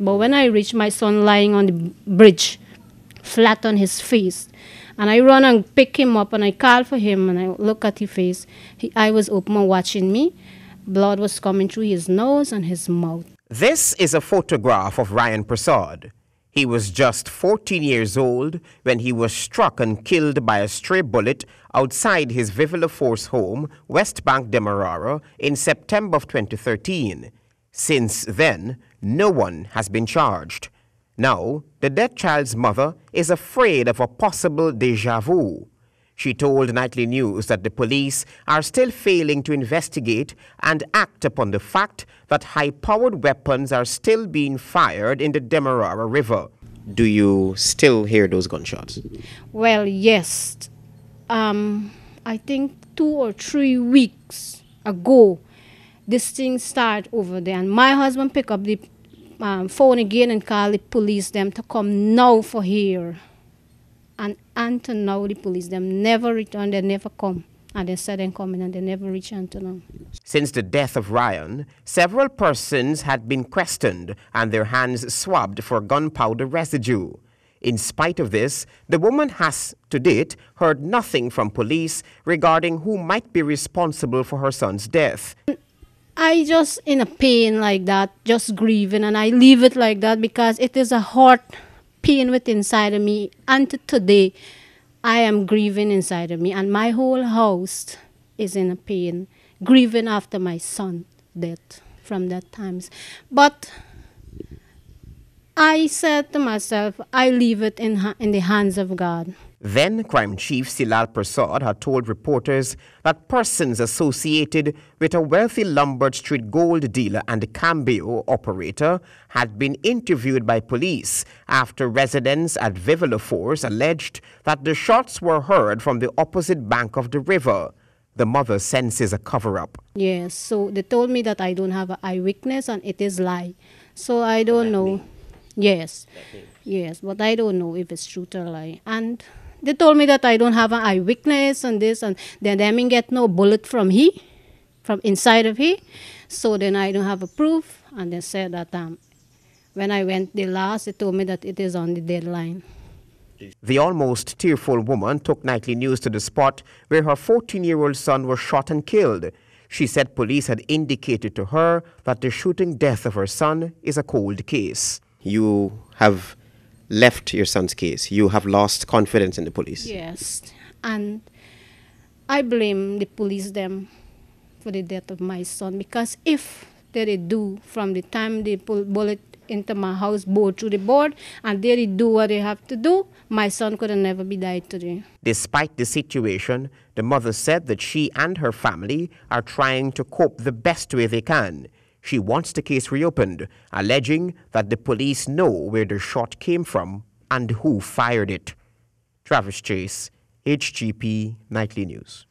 But when I reached my son lying on the bridge, flat on his face, and I run and pick him up and I call for him and I look at his face, his eye was open and watching me. Blood was coming through his nose and his mouth. This is a photograph of Ryan Persaud. He was just 14 years old when he was struck and killed by a stray bullet outside his Vivilla Force home, West Bank Demerara, in September of 2013. Since then, no one has been charged. Now, the dead child's mother is afraid of a possible déjà vu. She told Nightly News that the police are still failing to investigate and act upon the fact that high-powered weapons are still being fired in the Demerara River. Do you still hear those gunshots? Well, yes. I think 2 or 3 weeks ago, this thing started over there. And my husband picked up the phone again and called the police them to come now for here. And until now, the police them never return, they never come. And they said they're coming and they never return until now. Since the death of Ryan, several persons had been questioned and their hands swabbed for gunpowder residue. In spite of this, the woman has, to date, heard nothing from police regarding who might be responsible for her son's death. I just in a pain like that, just grieving, and I leave it like that because it is a heart pain within inside of me. Until today, I am grieving inside of me, and my whole house is in a pain, grieving after my son's death from that times. But I said to myself, I leave it in the hands of God. Then Crime Chief Silal Persaud had told reporters that persons associated with a wealthy Lombard Street gold dealer and cambio operator had been interviewed by police after residents at Vivilla Force alleged that the shots were heard from the opposite bank of the river. The mother senses a cover-up. Yes, so they told me that I don't have an eyewitness and it is lie. So I don't know. Yes, yes, but I don't know if it's true or lie. And they told me that I don't have an eyewitness and this, and then they didn't get no bullet from he, from inside of he. So then I don't have a proof. And they said that when I went the last, they told me that it is on the deadline. The almost tearful woman took Nightly News to the spot where her 14-year-old son was shot and killed. She said police had indicated to her that the shooting death of her son is a cold case. You have left your son's case. You have lost confidence in the police. Yes, and I blame the police them for the death of my son, because if they do from the time they pull bullet into my house, bore through the board, and they do what they have to do, my son could have never be died today. Despite the situation, the mother said that she and her family are trying to cope the best way they can. She wants the case reopened, alleging that the police know where the shot came from and who fired it. Travis Chase, HGP Nightly News.